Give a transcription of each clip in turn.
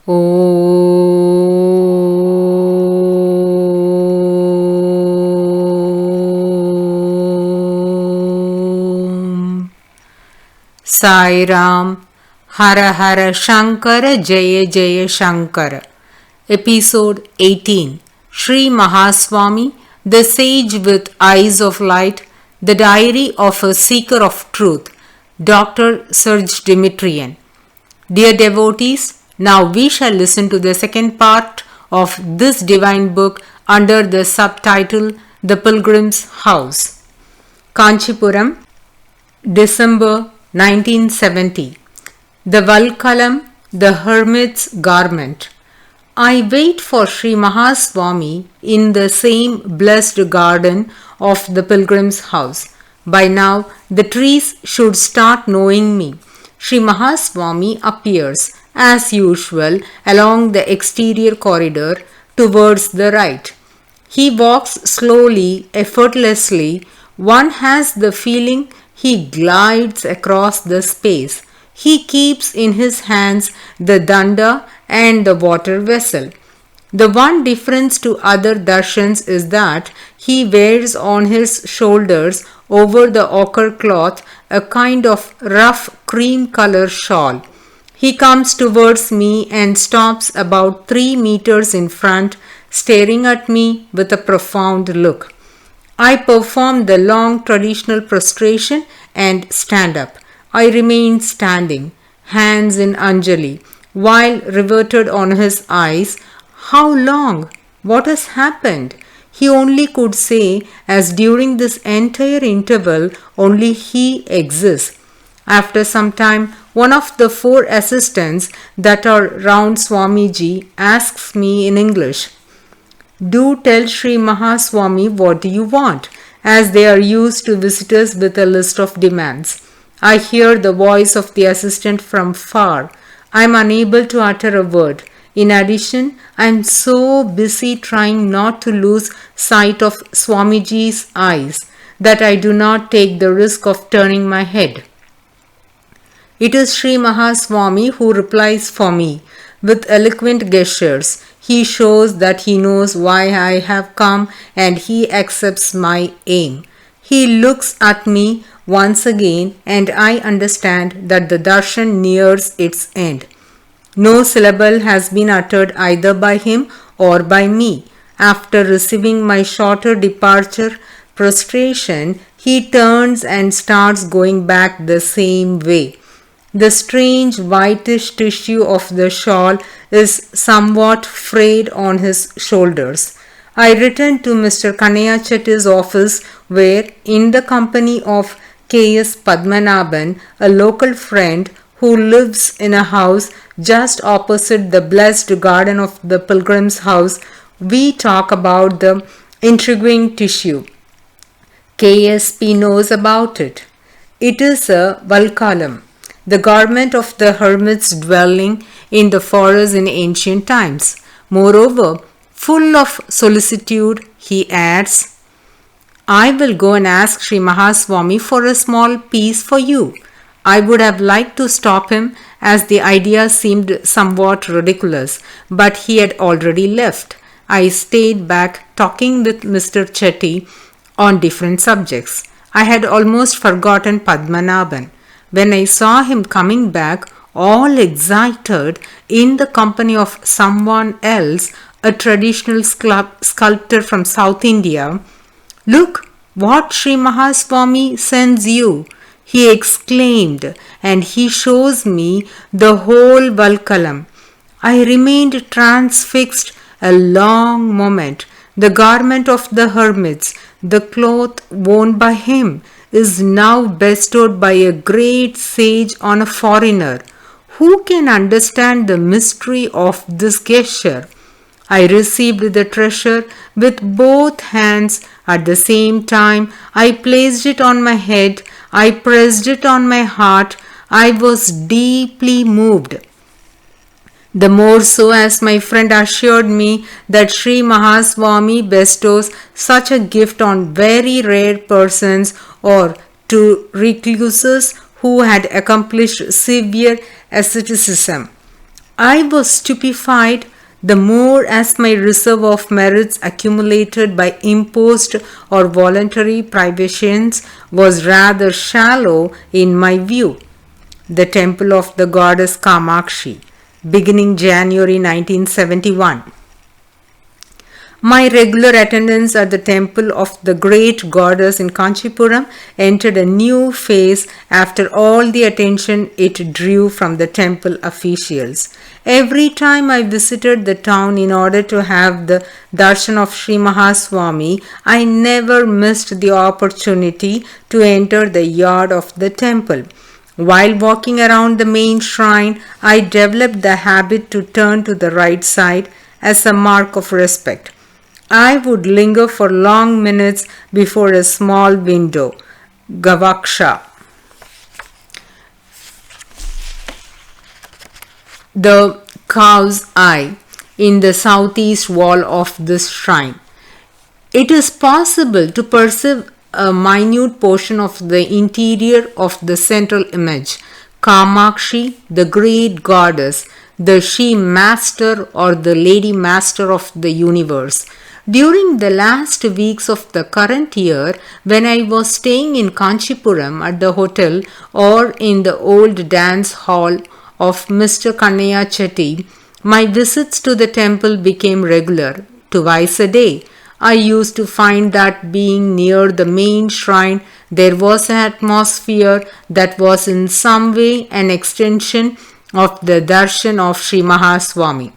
Aum Sairam. Hara Hara Shankara, Jaya Jaya Shankara. Episode 18. Shri Mahaswami, the sage with eyes of light, the diary of a seeker of truth. Dr.Serge Demetrian. Dear devotees, now we shall listen to the second part of this divine book under the subtitle The Pilgrim's House. Kanchipuram, December 1970. The Valkalam, the Hermit's Garment. I wait for Sri Mahaswami in the same blessed garden of the Pilgrim's House. By now, the trees should start knowing me. Sri Mahaswami appears, as usual, along the exterior corridor towards the right. He walks slowly, effortlessly. One has the feeling he glides across the space. He keeps in his hands the danda and the water vessel. The one difference to other darshans is that he wears on his shoulders over the ochre cloth a kind of rough cream color shawl. He comes towards me and stops about 3 meters in front, staring at me with a profound look. I perform the long traditional prostration and stand up. I remain standing, hands in Anjali, while riveted on his eyes. How long? What has happened? He only could say, as during this entire interval only he exists. After some time, one of the 4 assistants that are round Swamiji asks me in English, "Do tell Sri Mahaswami what do you want?" as they are used to visitors with a list of demands. I hear the voice of the assistant from far. I am unable to utter a word. In addition, I am so busy trying not to lose sight of Swamiji's eyes that I do not take the risk of turning my head. It is Sri Mahaswami who replies for me. With eloquent gestures, he shows that he knows why I have come and he accepts my aim. He looks at me once again and I understand that the darshan nears its end. No syllable has been uttered either by him or by me. After receiving my shorter departure prostration, he turns and starts going back the same way. The strange whitish tissue of the shawl is somewhat frayed on his shoulders. I return to Mr. Kanaya Chetty's office where, in the company of K.S. Padmanabhan, a local friend who lives in a house just opposite the blessed garden of the Pilgrim's House, we talk about the intriguing tissue. KSP knows about it. It is a Valkalam, the garment of the hermit's dwelling in the forest in ancient times. Moreover, full of solicitude, he adds, "I will go and ask Sri Mahaswami for a small piece for you." I would have liked to stop him as the idea seemed somewhat ridiculous, but he had already left. I stayed back talking with Mr. Chetty on different subjects. I had almost forgotten Padmanabhan. When I saw him coming back, all excited, in the company of someone else, a traditional sculptor from South India, "Look what Sri Mahaswami sends you," he exclaimed, and he shows me the whole Valkalam. I remained transfixed a long moment. The garment of the hermits, the cloth worn by him, is now bestowed by a great sage on a foreigner. Who can understand the mystery of this gesture? I received the treasure with both hands at the same time. I placed it on my head. I pressed it on my heart. I was deeply moved. The more so as my friend assured me that Sri Mahaswami bestows such a gift on very rare persons or to recluses who had accomplished severe asceticism. I was stupefied the more as my reserve of merits accumulated by imposed or voluntary privations was rather shallow in my view. The temple of the goddess Kamakshi, beginning January 1971. My regular attendance at the temple of the great goddess in Kanchipuram entered a new phase after all the attention it drew from the temple officials. Every time I visited the town in order to have the darshan of Sri Mahaswami, I never missed the opportunity to enter the yard of the temple. While walking around the main shrine, I developed the habit to turn to the right side as a mark of respect. I would linger for long minutes before a small window, Gavaksha, the cow's eye, in the southeast wall of this shrine. It is possible to perceive a minute portion of the interior of the central image, Kamakshi, the great goddess, the she master or the lady master of the universe. During the last weeks of the current year, when I was staying in Kanchipuram at the hotel or in the old dance hall of Mr. Kannaya Chetty, my visits to the temple became regular, twice a day. I used to find that being near the main shrine, there was an atmosphere that was in some way an extension of the darshan of Sri Mahaswami.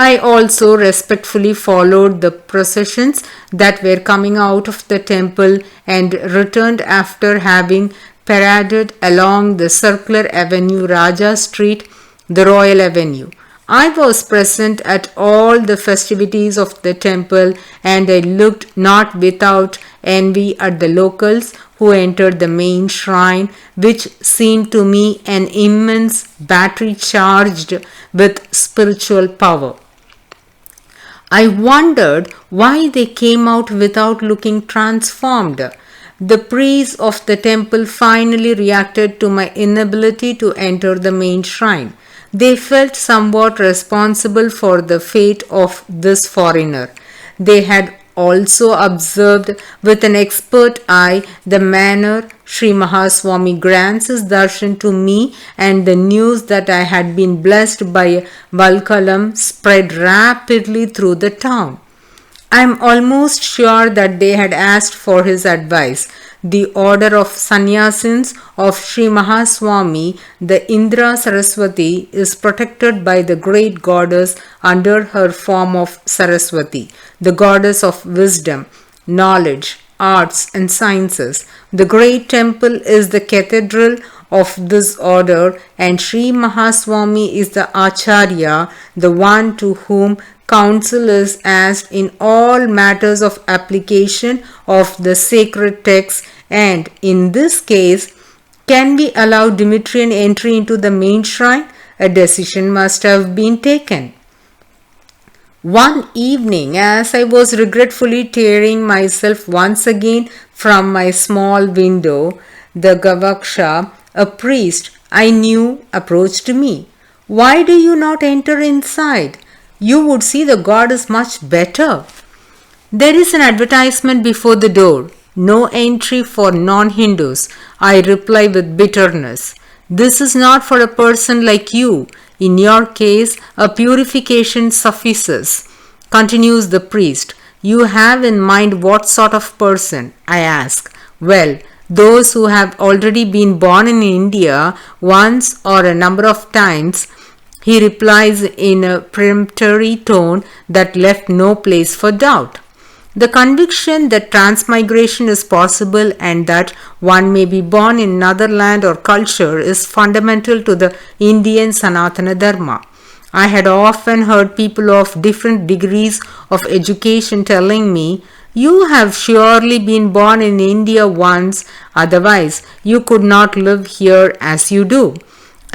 I also respectfully followed the processions that were coming out of the temple and returned after having paraded along the circular avenue Raja Street, the Royal Avenue. I was present at all the festivities of the temple and I looked not without envy at the locals who entered the main shrine, which seemed to me an immense battery charged with spiritual power. I wondered why they came out without looking transformed. The priests of the temple finally reacted to my inability to enter the main shrine. They felt somewhat responsible for the fate of this foreigner. They had also observed with an expert eye the manner Sri Mahaswami grants his darshan to me, and the news that I had been blessed by a Valkalam spread rapidly through the town. I am almost sure that they had asked for his advice. The order of sannyasins of Sri Mahaswami, the Indra Saraswati, is protected by the great goddess under her form of Saraswati, the goddess of wisdom, knowledge, arts and sciences. The great temple is the cathedral of this order, and Sri Mahaswami is the Acharya, the one to whom counsel is asked in all matters of application of the sacred texts, and in this case, can we allow Demetrian entry into the main shrine? A decision must have been taken. One evening, as I was regretfully tearing myself once again from my small window, the Gavaksha, a priest I knew, approached me. "Why do you not enter inside? You would see the goddess much better." "There is an advertisement before the door. No entry for non-Hindus," I reply with bitterness. "This is not for a person like you. In your case, a purification suffices," continues the priest. "You have in mind what sort of person?" I ask. "Well, those who have already been born in India once or a number of times," he replies in a peremptory tone that left no place for doubt. The conviction that transmigration is possible and that one may be born in another land or culture is fundamental to the Indian Sanatana Dharma. I had often heard people of different degrees of education telling me, "You have surely been born in India once, otherwise you could not live here as you do."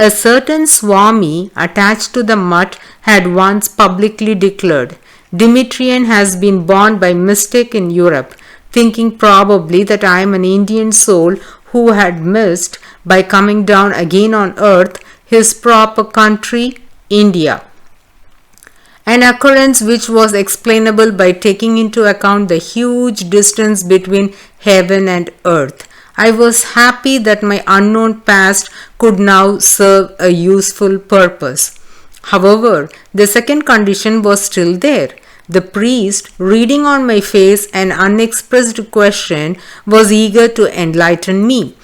A certain Swami attached to the mutt had once publicly declared, "Demetrian has been born by mistake in Europe, thinking probably that I am an Indian soul who had missed, by coming down again on earth, his proper country, India. An occurrence which was explainable by taking into account the huge distance between heaven and earth. I was happy that my unknown past could now serve a useful purpose. However, the second condition was still there. The priest, reading on my face an unexpressed question, was eager to enlighten me.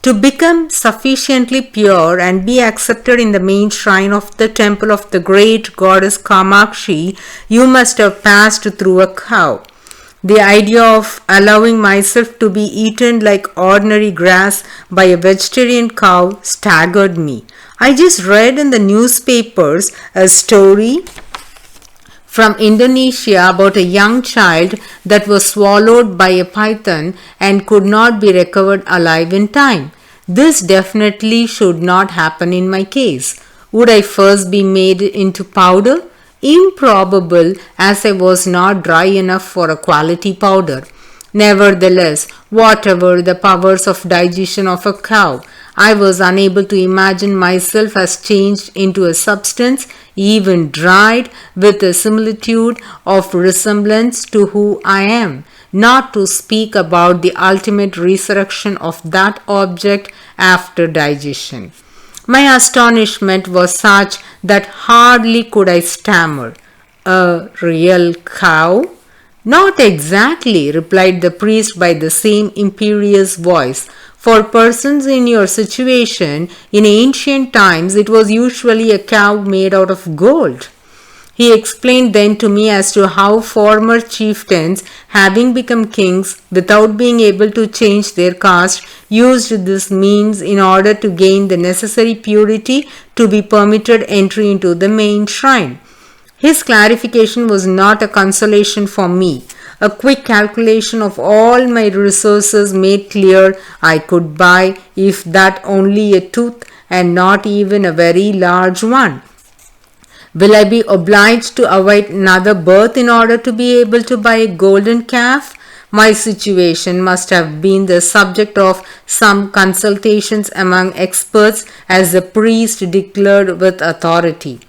To become sufficiently pure and be accepted in the main shrine of the temple of the great goddess Kamakshi, you must have passed through a cow. The idea of allowing myself to be eaten like ordinary grass by a vegetarian cow staggered me. I just read in the newspapers a story from Indonesia about a young child that was swallowed by a python and could not be recovered alive in time. This definitely should not happen in my case. Would I first be made into powder? Improbable, as I was not dry enough for a quality powder. Nevertheless, whatever the powers of digestion of a cow, I was unable to imagine myself as changed into a substance, even dried, with a similitude of resemblance to who I am, not to speak about the ultimate resurrection of that object after digestion. My astonishment was such that hardly could I stammer. A real cow? Not exactly, replied the priest by the same imperious voice. For persons in your situation, in ancient times, it was usually a cow made out of gold. He explained then to me as to how former chieftains, having become kings without being able to change their caste, used this means in order to gain the necessary purity to be permitted entry into the main shrine. His clarification was not a consolation for me. A quick calculation of all my resources made clear I could buy, if that only a tooth, and not even a very large one. Will I be obliged to await another birth in order to be able to buy a golden calf? My situation must have been the subject of some consultations among experts, as the priest declared with authority.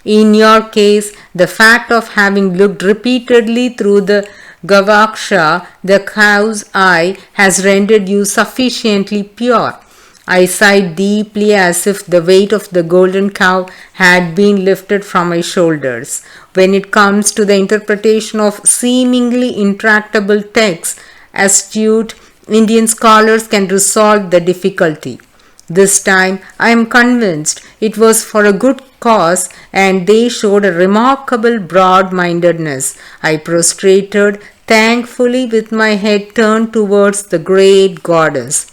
In your case, the fact of having looked repeatedly through the Gavaksha, the cow's eye, has rendered you sufficiently pure. I sighed deeply as if the weight of the golden cow had been lifted from my shoulders. When it comes to the interpretation of seemingly intractable texts, astute Indian scholars can resolve the difficulty. This time I am convinced it was for a good cause, and they showed a remarkable broad-mindedness. I prostrated thankfully with my head turned towards the great goddess.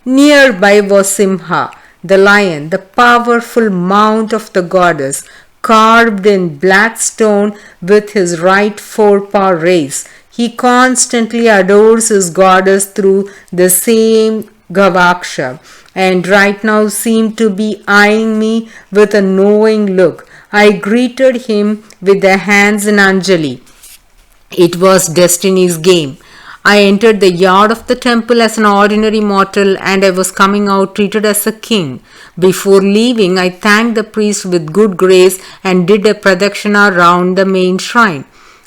Nearby was Simha, the lion, the powerful mount of the goddess, carved in black stone with his right forepaw raised. He constantly adores his goddess through the same Gavaksha, and right now seemed to be eyeing me with a knowing look. I greeted him with the hands in Anjali. It was destiny's game. I entered the yard of the temple as an ordinary mortal, and I was coming out treated as a king. Before leaving, I thanked the priest with good grace and did a pradakshina round the main shrine.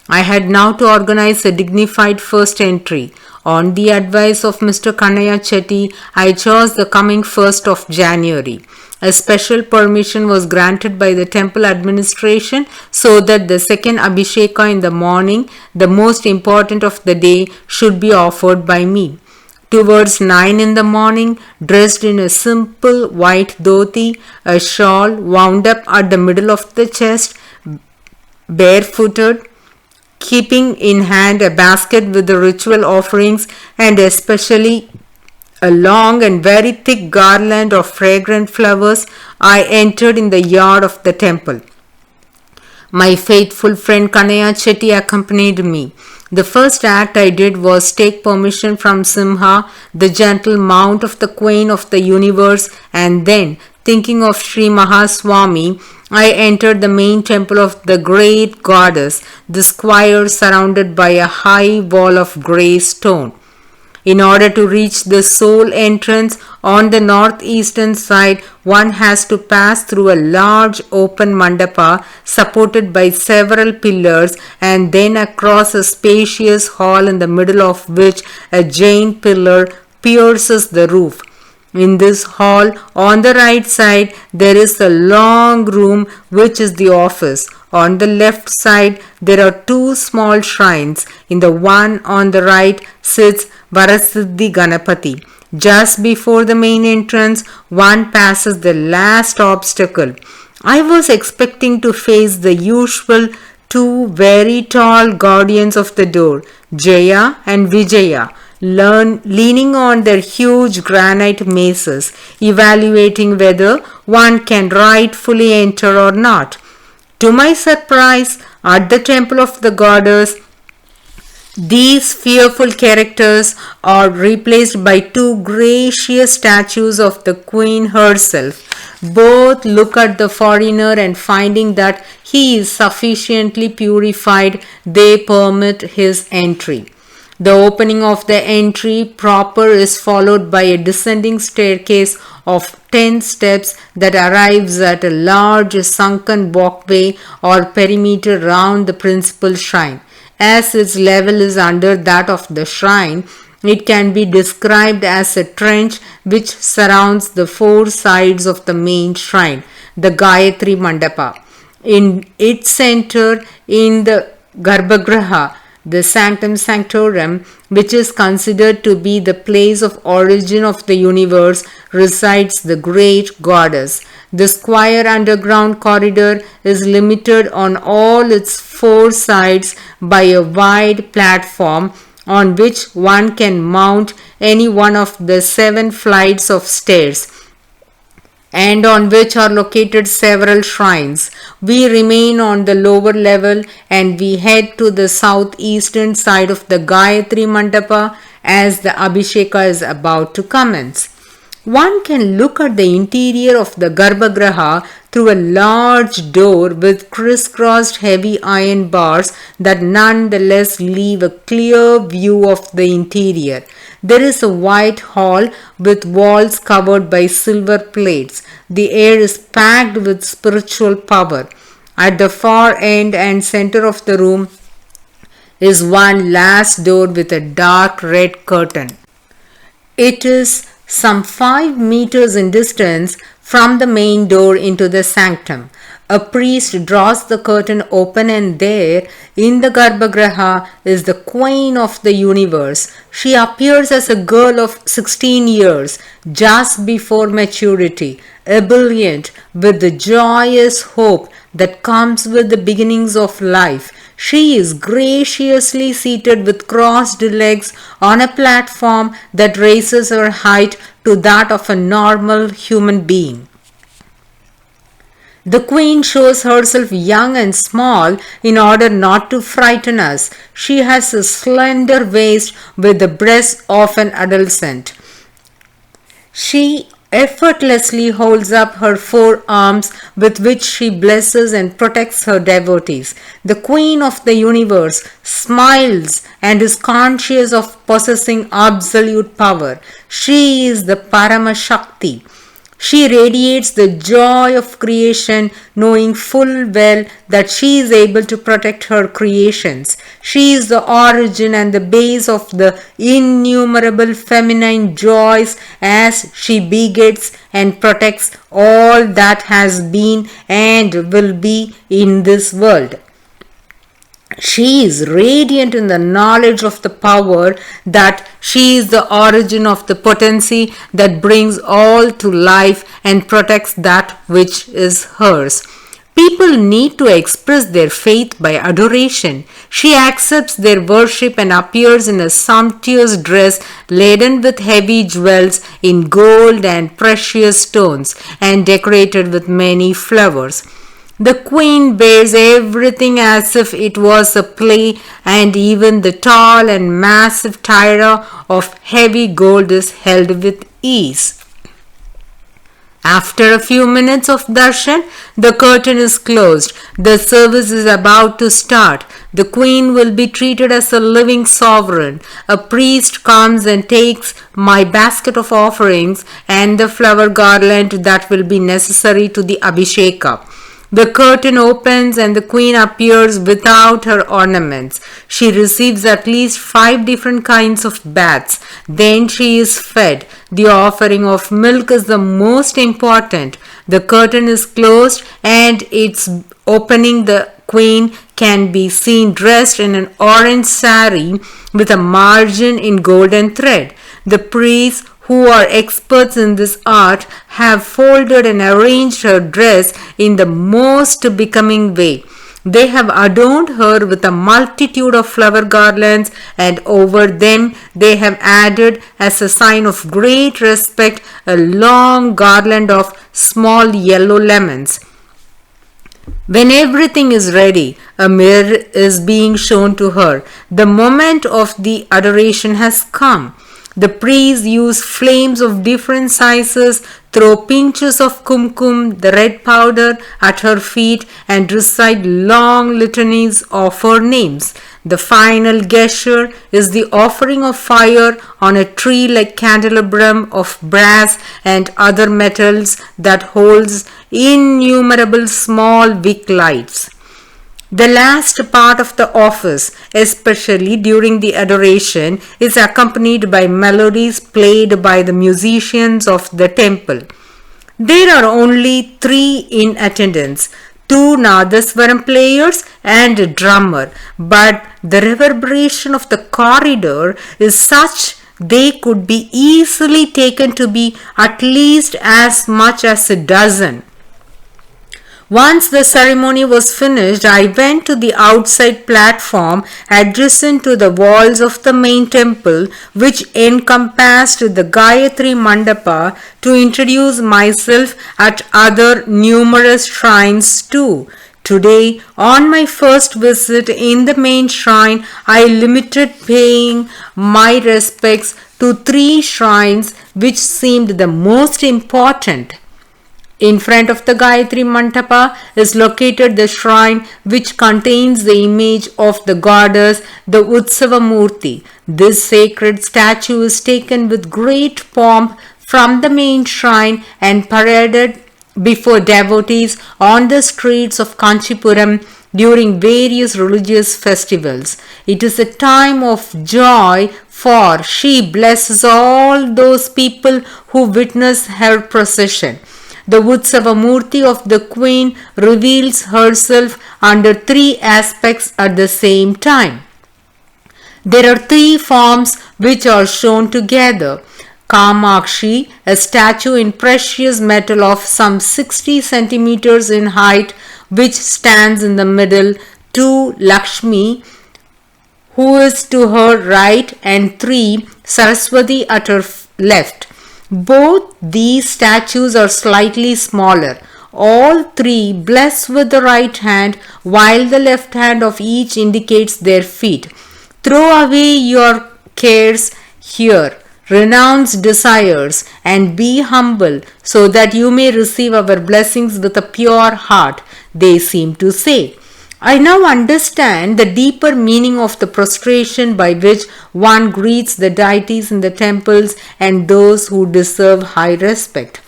I had now to organize a dignified first entry. On the advice of Mr. Kannaya Chetty, I chose the coming 1st of January. A special permission was granted by the temple administration so that the second Abhisheka in the morning, the most important of the day, should be offered by me. Towards 9 in the morning, dressed in a simple white dhoti, a shawl wound up at the middle of the chest, barefooted, keeping in hand a basket with the ritual offerings and especially a long and very thick garland of fragrant flowers, I entered in the yard of the temple. My faithful friend Kannaya Chetty accompanied me. The first act I did was take permission from Simha, the gentle mount of the Queen of the universe, and then, thinking of Sri Mahaswami, I entered the main temple of the great goddess, the square surrounded by a high wall of grey stone. In order to reach the sole entrance on the northeastern side, one has to pass through a large open mandapa supported by several pillars and then across a spacious hall in the middle of which a giant pillar pierces the roof. In this hall, on the right side, there is a long room which is the office. On the left side, there are two small shrines. In the one on the right sits Varasiddhi Ganapati. Just before the main entrance, one passes the last obstacle. I was expecting to face the usual two very tall guardians of the door, Jaya and Vijaya, leaning on their huge granite maces, evaluating whether one can rightfully enter or not. To my surprise, at the temple of the goddess, these fearful characters are replaced by two gracious statues of the queen herself. Both look at the foreigner and finding that he is sufficiently purified, they permit his entry. The opening of the entry proper is followed by a descending staircase of 10 steps that arrives at a large sunken walkway or perimeter round the principal shrine. As its level is under that of the shrine, it can be described as a trench which surrounds the four sides of the main shrine, the Gayatri Mandapa. In its center, in the Garbhagriha, the Sanctum Sanctorum, which is considered to be the place of origin of the universe, resides the great goddess. The square underground corridor is limited on all its four sides by a wide platform on which one can mount any one of the 7 flights of stairs, and on which are located several shrines. We remain on the lower level and we head to the southeastern side of the Gayatri Mandapa as the Abhisheka is about to commence. One can look at the interior of the Garbhagriha through a large door with crisscrossed heavy iron bars that nonetheless leave a clear view of the interior. There is a white hall with walls covered by silver plates. The air is packed with spiritual power. At the far end and center of the room is one last door with a dark red curtain. It is some 5 meters in distance from the main door into the sanctum. A priest draws the curtain open and there, in the Garbhagriha, is the queen of the universe. She appears as a girl of 16 years, just before maturity, ebullient with the joyous hope that comes with the beginnings of life. She is graciously seated with crossed legs on a platform that raises her height to that of a normal human being. The queen shows herself young and small in order not to frighten us. She has a slender waist with the breasts of an adolescent. She effortlessly holds up her 4 arms with which she blesses and protects her devotees. The queen of the universe smiles and is conscious of possessing absolute power. She is the Paramashakti. She radiates the joy of creation, knowing full well that she is able to protect her creations. She is the origin and the base of the innumerable feminine joys as she begets and protects all that has been and will be in this world. She is radiant in the knowledge of the power that she is the origin of the potency that brings all to life and protects that which is hers. People need to express their faith by adoration. She accepts their worship and appears in a sumptuous dress laden with heavy jewels in gold and precious stones and decorated with many flowers. The queen bears everything as if it was a play, and even the tall and massive tiara of heavy gold is held with ease. After a few minutes of darshan, the curtain is closed. The service is about to start. The queen will be treated as a living sovereign. A priest comes and takes my basket of offerings and the flower garland that will be necessary to the abhisheka. The curtain opens and the queen appears without her ornaments. She receives at least 5 different kinds of baths. Then she is fed. The offering of milk is the most important. The curtain is closed and its opening. The queen can be seen dressed in an orange sari with a margin in golden thread. The priests who are experts in this art have folded and arranged her dress in the most becoming way. They have adorned her with a multitude of flower garlands, and over them they have added, as a sign of great respect, a long garland of small yellow lemons. When everything is ready, a mirror is being shown to her. The moment of the adoration has come. The priests use flames of different sizes, throw pinches of kumkum, the red powder, at her feet and recite long litanies of her names. The final gesture is the offering of fire on a tree like candelabrum of brass and other metals that holds innumerable small wick lights. The last part of the office, especially during the adoration, is accompanied by melodies played by the musicians of the temple. There are only 3 in attendance, 2 Nadaswaram players and a drummer, but the reverberation of the corridor is such they could be easily taken to be at least as much as a dozen. Once the ceremony was finished, I went to the outside platform adjacent to the walls of the main temple, which encompassed the Gayatri Mandapa, to introduce myself at other numerous shrines too. Today, on my first visit in the main shrine, I limited paying my respects to 3 shrines which seemed the most important. In front of the Gayatri Mandapa is located the shrine which contains the image of the goddess, the Utsava Murti. This sacred statue is taken with great pomp from the main shrine and paraded before devotees on the streets of Kanchipuram during various religious festivals. It is a time of joy, for she blesses all those people who witness her procession. The Utsava Murti of the Queen reveals herself under 3 aspects at the same time. There are 3 forms which are shown together. Kamakshi, a statue in precious metal of some 60 centimeters in height, which stands in the middle. 2 Lakshmi, who is to her right, and 3 Saraswati at her left. Both these statues are slightly smaller. All 3 bless with the right hand, while the left hand of each indicates their feet. Throw away your cares here, renounce desires, and be humble, so that you may receive our blessings with a pure heart, they seem to say. I now understand the deeper meaning of the prostration by which one greets the deities in the temples and those who deserve high respect.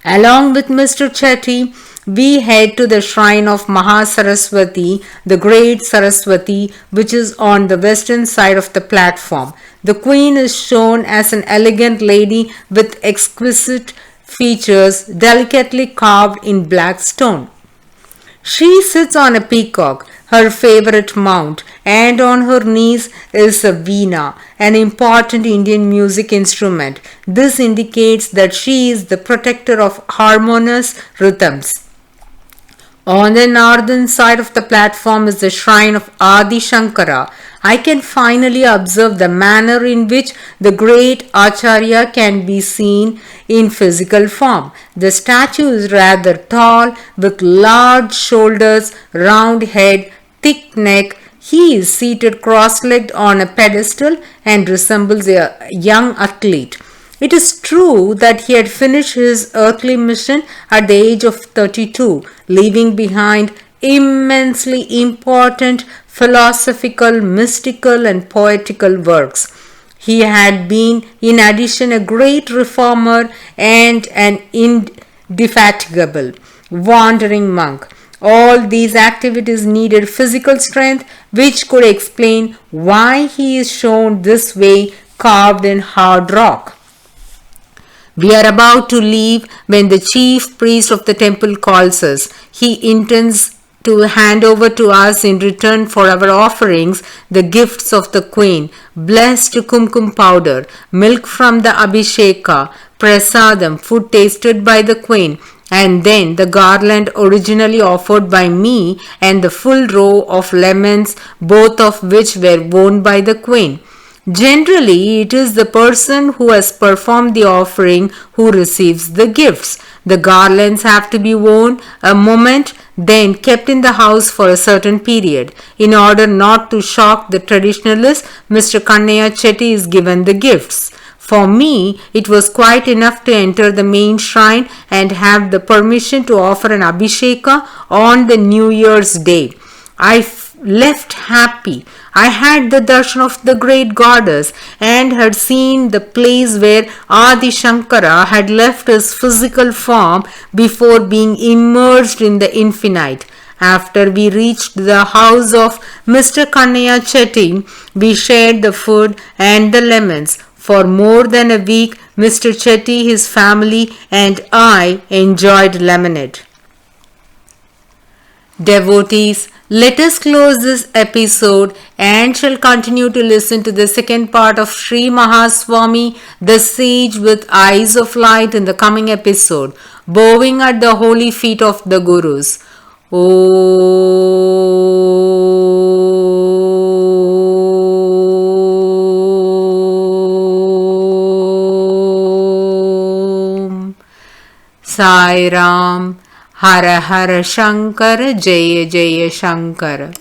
Along with Mr. Chetty, we head to the shrine of Mahasaraswati, the great Saraswati, which is on the western side of the platform. The queen is shown as an elegant lady with exquisite features delicately carved in black stone. She sits on a peacock, her favorite mount, and on her knees is a veena, an important Indian music instrument. This indicates that she is the protector of harmonious rhythms. On the northern side of the platform is the shrine of Adi Shankara. I can finally observe the manner in which the great Acharya can be seen in physical form. The statue is rather tall, with large shoulders, round head, thick neck. He is seated cross-legged on a pedestal and resembles a young athlete. It is true that he had finished his earthly mission at the age of 32, leaving behind immensely important philosophical, mystical, and poetical works. He had been, in addition, a great reformer and an indefatigable wandering monk. All these activities needed physical strength, which could explain why he is shown this way carved in hard rock. We are about to leave when the chief priest of the temple calls us. He intends to hand over to us in return for our offerings the gifts of the queen, blessed kumkum powder, milk from the abhisheka, prasadam, food tasted by the queen, and then the garland originally offered by me and the full row of lemons, both of which were worn by the queen. Generally, it is the person who has performed the offering who receives the gifts. The garlands have to be worn a moment, then kept in the house for a certain period. In order not to shock the traditionalists, Mr. Kannaya Chetty is given the gifts. For me, it was quite enough to enter the main shrine and have the permission to offer an abhisheka on the New Year's Day. I left happy. I had the darshan of the great goddess and had seen the place where Adi Shankara had left his physical form before being immersed in the infinite. After we reached the house of Mr. Kannaya Chetty, we shared the food and the lemons. For more than a week, Mr. Chetty, his family, and I enjoyed lemonade. Devotees, let us close this episode and shall continue to listen to the second part of Sri Mahaswami, the sage with eyes of light, in the coming episode, bowing at the holy feet of the Gurus. Aum Sairam. Hara Hara Shankara, Jaya Jaya Shankara.